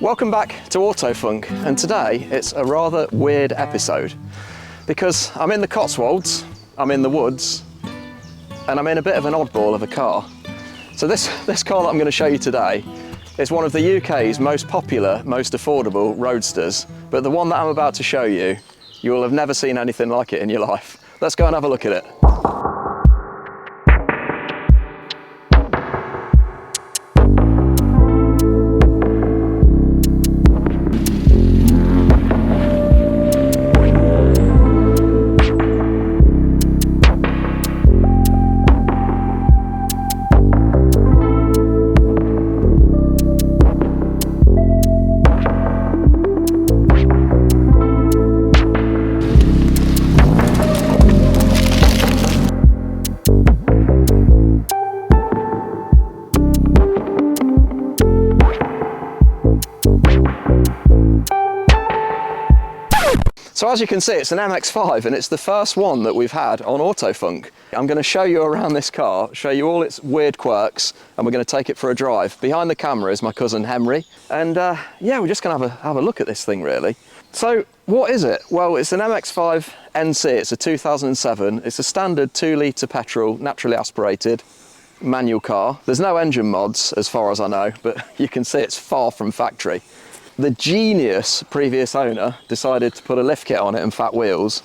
Welcome back to Autofunk, and today it's a rather weird episode because I'm in the Cotswolds, I'm in the woods, and I'm in a bit of an oddball of a car. So this car that I'm going to show you today is one of the UK's most popular, most affordable roadsters, but the one that I'm about to show you, you will have never seen anything like it in your life. Let's go and have a look at it. So as you can see, it's an MX-5 and it's the first one that we've had on Autofunk. I'm going to show you around this car, show you all its weird quirks, and we're going to take it for a drive. Behind the camera is my cousin Henry, and yeah, we're just going to have a look at this thing really. So what is it? Well, it's an MX-5 NC, it's a 2007, it's a standard 2-litre petrol, naturally aspirated, manual car. There's no engine mods as far as I know, but you can see it's far from factory. The genius previous owner decided to put a lift kit on it and fat wheels,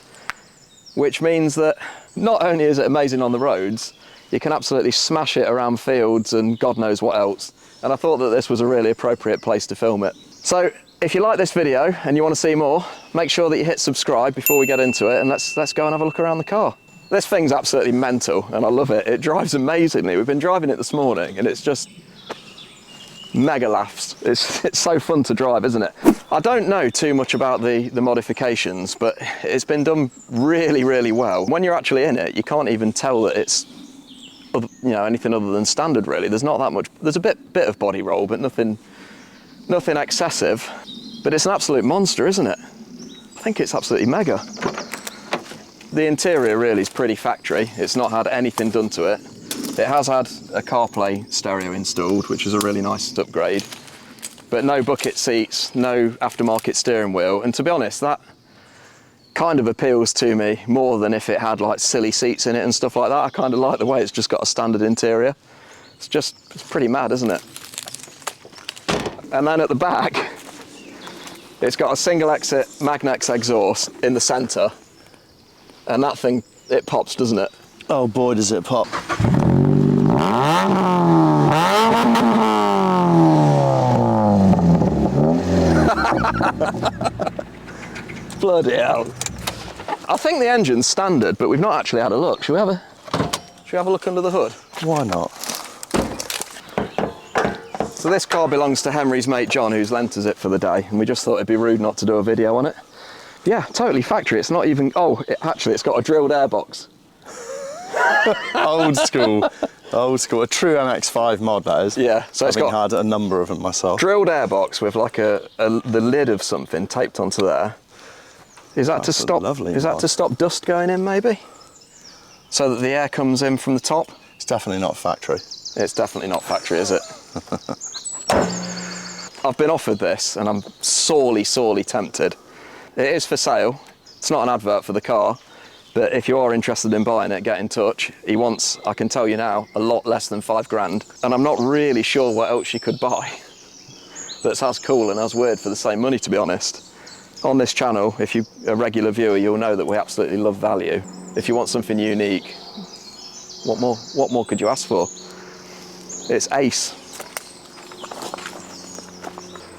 which means that not only is it amazing on the roads, you can absolutely smash it around fields and God knows what else. And I thought that this was a really appropriate place to film it. So if you like this video and you want to see more, make sure that you hit subscribe before we get into it, and let's go and have a look around the car. This thing's absolutely mental and I love it. It drives amazingly. We've been driving it this morning and it's just mega laughs. It's so fun to drive, isn't it? I don't know too much about the modifications, but it's been done really, really well. When you're actually in it, you can't even tell that it's, you know, anything other than standard really. There's not that much. There's a bit of body roll, but nothing excessive. But it's an absolute monster, isn't it? I think it's absolutely mega. The interior really is pretty factory. It's not had anything done to it. It has had a CarPlay stereo installed, which is a really nice upgrade, but no bucket seats, no aftermarket steering wheel, and to be honest, that kind of appeals to me more than if it had like silly seats in it and stuff like that. I kind of like the way it's just got a standard interior. It's pretty mad, isn't it? And then at the back, it's got a single exit Magnex exhaust in the centre, and that thing, it pops, doesn't it? Oh boy, does it pop. Bloody hell. I think the engine's standard, but we've not actually had a look. Should we have a look under the hood? Why not? So this car belongs to Henry's mate John, who's lent us it for the day, and we just thought it'd be rude not to do a video on it. Yeah, totally factory. It's not even, actually it's got a drilled airbox. Old school. Old school. A true MX-5 mod, that is. Yeah, so it's got had a number of them myself. Drilled airbox with like the lid of something taped onto there. Is that to stop? Is that to stop dust going in, maybe? So that the air comes in from the top? It's definitely not factory. It's definitely not factory, is it? I've been offered this and I'm sorely, sorely tempted. It is for sale. It's not an advert for the car. But if you are interested in buying it, get in touch. He wants, I can tell you now, a lot less than 5 grand. And I'm not really sure what else you could buy that's as cool and as weird for the same money, to be honest. On this channel, if you're a regular viewer, you'll know that we absolutely love value. If you want something unique, what more could you ask for? It's ace.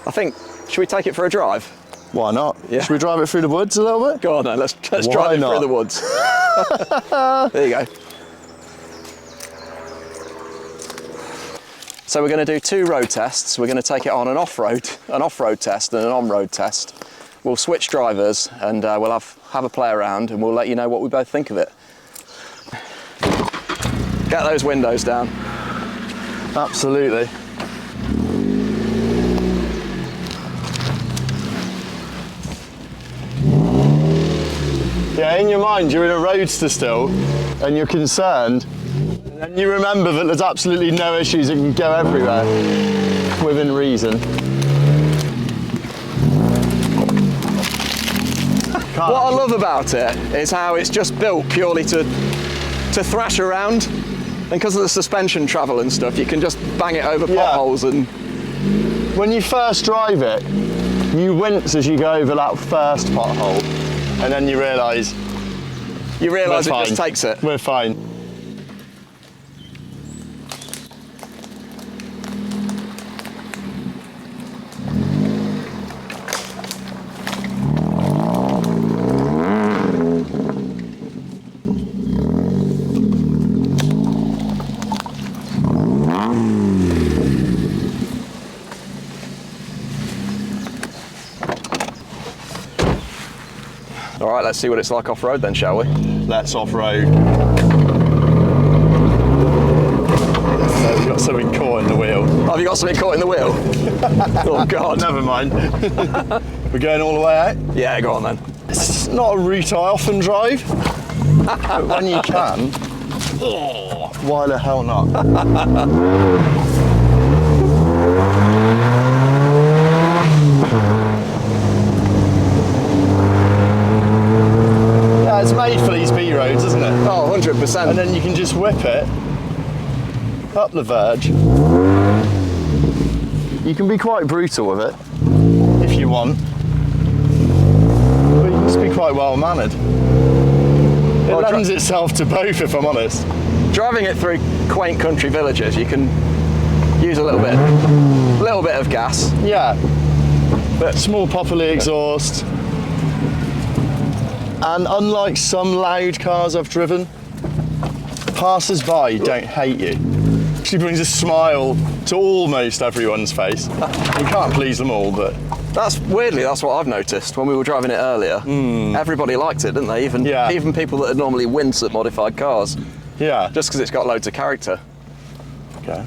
I think, should we take it for a drive? Why not? Yeah. Should we drive it through the woods a little bit? Go on then, let's drive it through the woods. There you go. So we're going to do 2 road tests. We're going to take it on an off-road test and an on-road test. We'll switch drivers and we'll have a play around and we'll let you know what we both think of it. Get those windows down. Absolutely. Yeah, in your mind, you're in a roadster still, and you're concerned, and you remember that there's absolutely no issues, it can go everywhere, within reason. can't. What I love about it is how it's just built purely to thrash around, and because of the suspension travel and stuff, you can just bang it over potholes. And when you first drive it, you wince as you go over that first pothole, and then you realise it just takes it. We're fine. All right, let's see what it's like off-road then, shall we? Let's off-road. So we've got something caught in the wheel. Have you got something caught in the wheel? Oh God. Never mind. We're going all the way out? Yeah, go on then. It's not a route I often drive, but when you can, why the hell not? Yeah, it's made for these B roads, isn't it? Oh, 100%. And then you can just whip it up the verge. You can be quite brutal with it if you want, but you can just be quite well mannered. It lends itself to both, if I'm honest. Driving it through quaint country villages, you can use a little bit of gas. Yeah, but small poppily exhaust. And unlike some loud cars I've driven, passers-by don't hate you. Actually brings a smile to almost everyone's face. You can't please them all, but... That's what I've noticed when we were driving it earlier. Everybody liked it, didn't they? Even people that would normally wince at modified cars. Yeah. Just because it's got loads of character. Okay.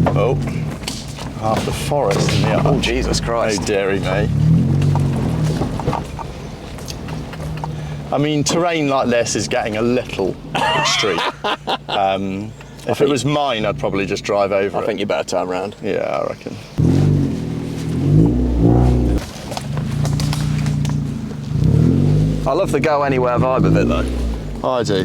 Oh. Half the forest in the other. Oh, Jesus Christ. Oh, dearie me. I mean, terrain like this is getting a little extreme. If it was mine, I'd probably just drive over it. I think you better turn around. Yeah, I reckon. I love the go anywhere vibe of it though. I do.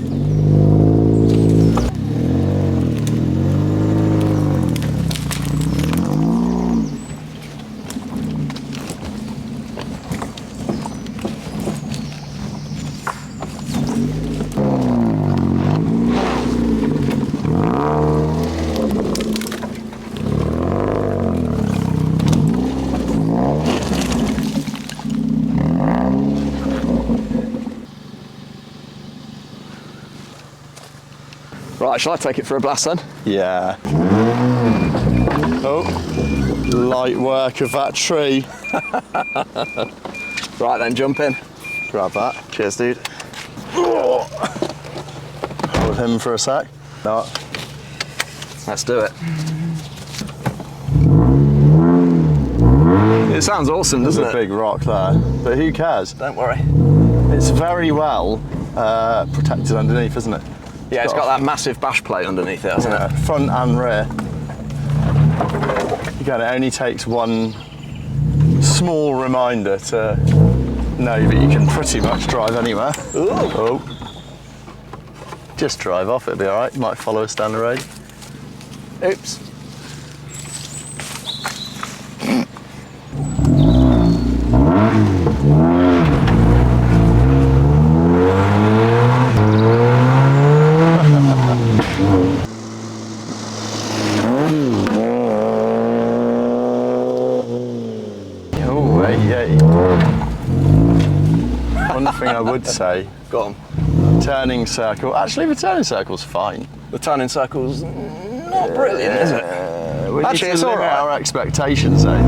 Right, shall I take it for a blast then? Yeah. Oh, light work of that tree. Right then, jump in. Grab that. Cheers, dude. Hold him for a sec. No. Let's do it. It sounds awesome, doesn't There's it? a big rock there, but who cares? Don't worry. It's very well protected underneath, isn't it? Yeah, it's got that massive bash plate underneath it, hasn't it? Front and rear. Again, it only takes one small reminder to know that you can pretty much drive anywhere. Ooh. Oh. Just drive off, it'll be all right. You might follow us down the road. Oops. One thing I would say, Go on. turning circle. Actually, the turning circle's fine. The turning circle's not brilliant, is it? We Actually, need it's to all limit right. our expectations, though.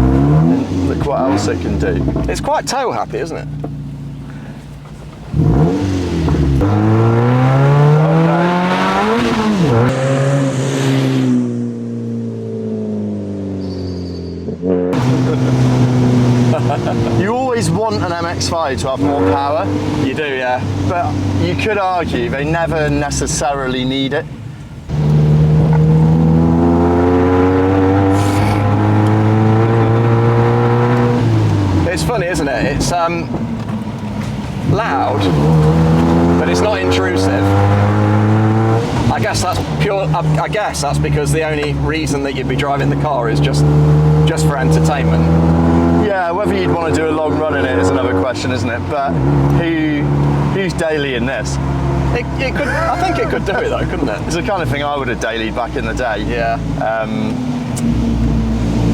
Look what else it can do. It's quite toe happy, isn't it? You always want an MX-5 to have more power, You do, yeah. but you could argue they never necessarily need it. It's funny, isn't it? It's loud, but it's not intrusive. I guess that's pure. I guess that's because the only reason that you'd be driving the car is just for entertainment. Yeah, whether you'd want to do a long run in it is another question, isn't it? But who's daily in this? It could. I think it could do it though, couldn't it? It's the kind of thing I would have dailied back in the day. Yeah.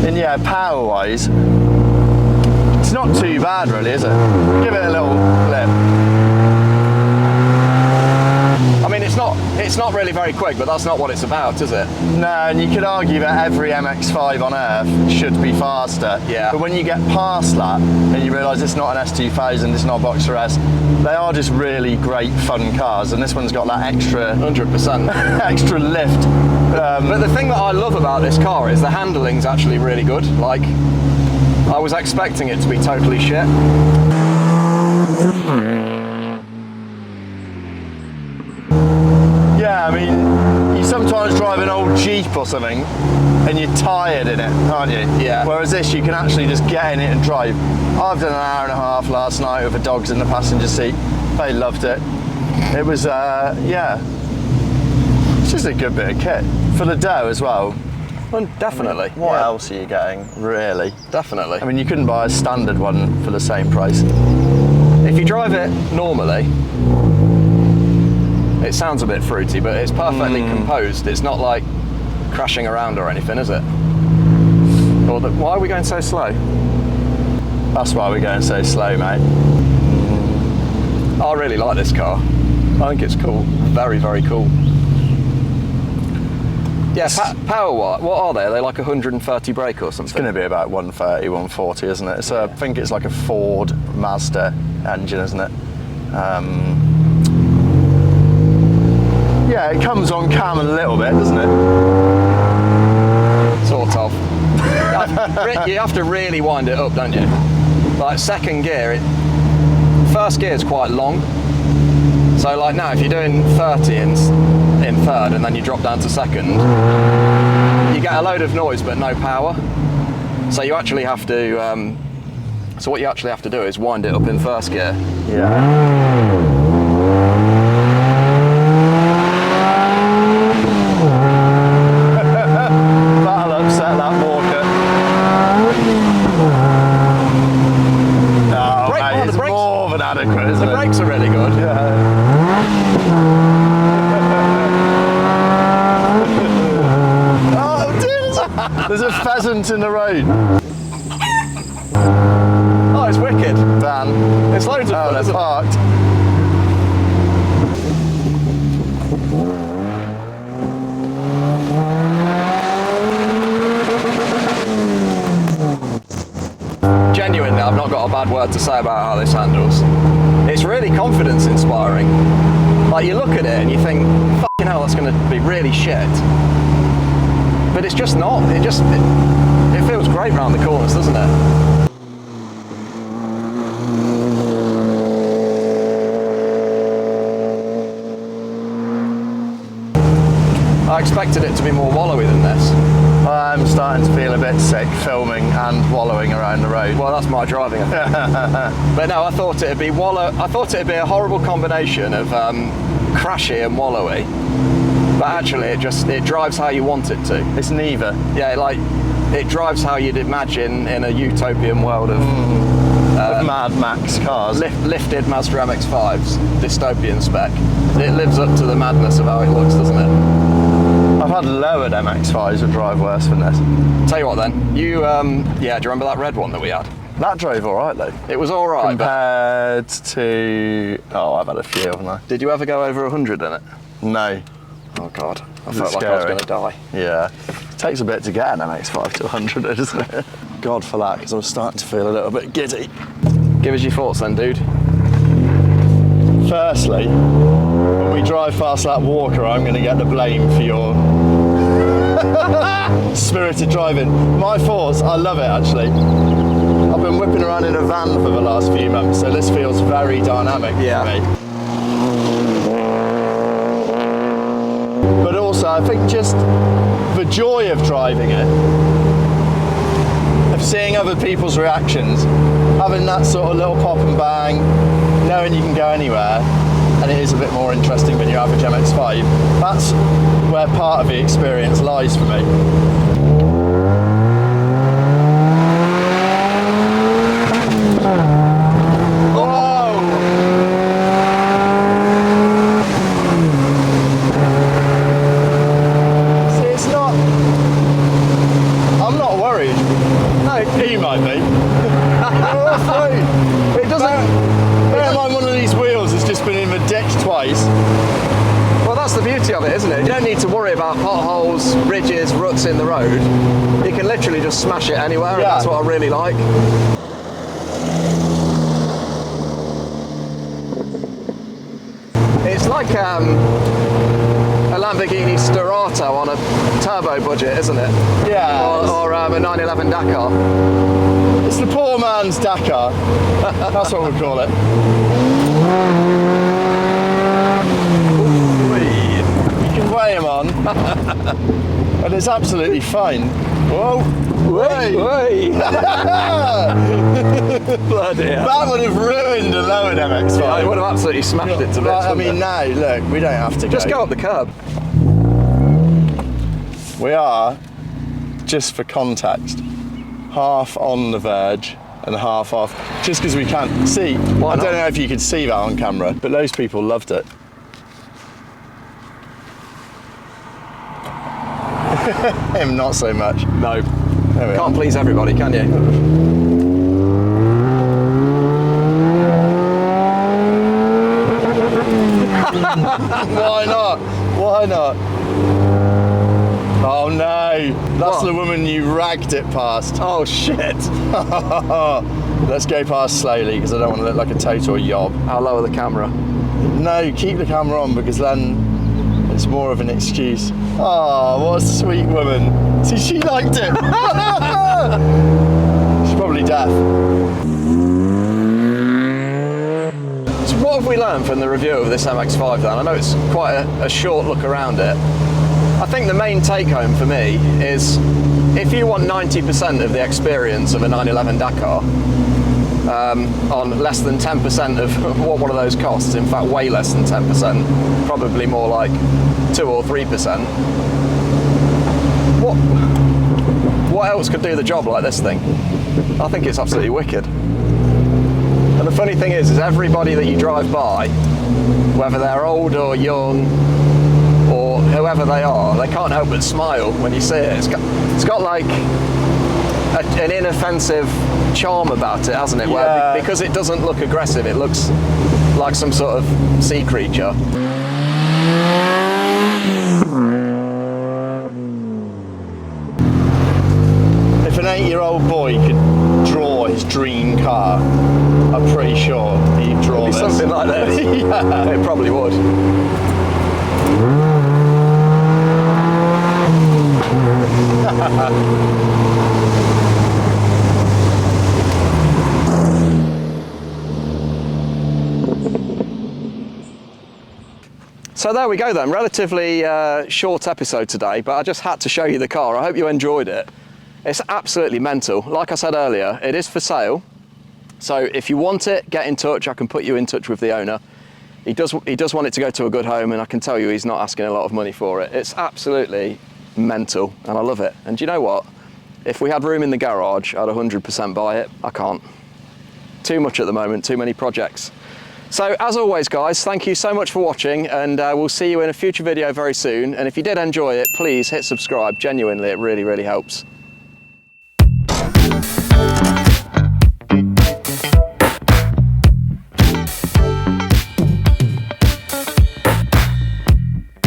And yeah, power-wise, it's not too bad really, is it? Give it a little flip. I mean, it's not really very quick, but that's not what it's about, is it? No, and you could argue that every MX-5 on earth should be faster. Yeah. But when you get past that and you realise it's not an S2000, it's not a Boxer S, they are just really great fun cars, and this one's got that extra 100%. extra lift. But the thing that I love about this car is the handling's actually really good. Like, I was expecting it to be totally shit. Yeah, I mean, you sometimes drive an old Jeep or something and you're tired in it, aren't you? Yeah. Whereas this, you can actually just get in it and drive. I've done an hour and a half last night with the dogs in the passenger seat. They loved it. It was, yeah, it's just a good bit of kit. For the dough as well. Well, definitely. I mean, what else are you getting, really? Definitely. I mean, you couldn't buy a standard one for the same price. If you drive it normally, it sounds a bit fruity, but it's perfectly composed. It's not like crashing around or anything, is it? Why are we going so slow? That's why we're going so slow, mate. I really like this car. I think it's cool. Very, very cool. Yeah, power-wise, what are they? Are they like 130 brake or something? It's going to be about 130, 140, isn't it? So I think it's like a Ford Mazda engine, isn't it? Yeah, it comes on cam a little bit, doesn't it? Sort of. You have to really wind it up, don't you? Like second gear, first gear is quite long. So like now, if you're doing 30 in third and then you drop down to second, you get a load of noise but no power. So you actually have to, so what you actually have to do is wind it up in first gear. Yeah. That'll upset that Walker. Oh, mate, it's more than adequate, isn't it? The brakes are really good. Yeah. There's a pheasant in the road. Oh, it's wicked. Van. It's loads of fun, they're isn't it? parked. Genuinely, I've not got a bad word to say about how this handles. It's really confidence inspiring. Like, you look at it and you think, fucking hell, that's going to be really shit. But it's just not. It feels great round the corners, doesn't it? I expected it to be more wallowy than this. I'm starting to feel a bit sick filming and wallowing around the road. Well, that's my driving. But no, I thought it'd be a horrible combination of crashy and wallowy. But actually, it drives how you want it to. It's neither. Yeah, like it drives how you'd imagine in a utopian world of Mad Max cars. Lifted Mazda MX-5s, dystopian spec. It lives up to the madness of how it looks, doesn't it? I've had lowered MX-5s that drive worse than this. Tell you what then, yeah, do you remember that red one that we had? That drove all right though. It was all right. Compared to, I've had a few, haven't I? Did you ever go over 100 in it? No. Oh God, I felt like I was going to die. Yeah, it takes a bit to get an MX-5 to 100, doesn't it? God for that, because I'm starting to feel a little bit giddy. Give us your thoughts then, dude. Firstly, when we drive past that Walker, I'm going to get the blame for your spirited driving. My thoughts, I love it actually. I've been whipping around in a van for the last few months, so this feels very dynamic for me. But also, I think just the joy of driving it, of seeing other people's reactions, having that sort of little pop and bang, knowing you can go anywhere, and it is a bit more interesting than your average MX-5. That's where part of the experience lies for me. He might be. It doesn't. Bear in mind, one of these wheels has just been in the ditch twice. Well, that's the beauty of it, isn't it? You don't need to worry about potholes, ridges, ruts in the road. You can literally just smash it anywhere, and that's what I really like. It's like a Lamborghini Sturato on a turbo budget, isn't it? Yeah. Or a 911 Dakar. It's the poor man's Dakar. That's what we call it. You can weigh him on, and it's absolutely fine. Whoa! Wait! Bloody hell. That would have ruined a LLEWELYN MX-5. I would have absolutely smashed it to bits. I mean, now, look, we don't have to just go up the curb. We are, just for context, half on the verge and half off, just because we can't see. I don't know if you could see that on camera, but those people loved it. Him, not so much. No. There we Can't are. please everybody, can you? Why not? Why not? Oh no, that's the woman you ragged it past. Oh shit. Let's go past slowly because I don't want to look like a total yob. I'll lower the camera. No, keep the camera on because then it's more of an excuse. Oh, what a sweet woman. See, she liked it. She's probably deaf. So what have we learned from the review of this MX-5 then? I know it's quite a short look around it. I think the main take home for me is if you want 90% of the experience of a 911 Dakar on less than 10% of what one of those costs, in fact way less than 10%, probably more like 2 or 3%, what else could do the job like this thing? I think it's absolutely wicked. And the funny thing is everybody that you drive by, whether they're old or young, or whoever they are, they can't help but smile when you see it. It's got like an inoffensive charm about it, hasn't it? Yeah. Where because it doesn't look aggressive, it looks like some sort of sea creature. If an 8-year-old boy could draw his dream car, I'm pretty sure he'd draw this. Something like this. Yeah. It probably would. So there we go then, relatively short episode today, but I just had to show you the car. I hope you enjoyed it. It's absolutely mental. Like I said earlier, it is for sale. So if you want it, get in touch. I can put you in touch with the owner. He does want it to go to a good home, and I can tell you he's not asking a lot of money for it. It's absolutely mental, and I love it. And do you know what? If we had room in the garage, I'd 100% buy it. I can't. Too much at the moment, too many projects. So as always guys, thank you so much for watching, and we'll see you in a future video very soon. And if you did enjoy it, please hit subscribe. Genuinely, it really, really helps.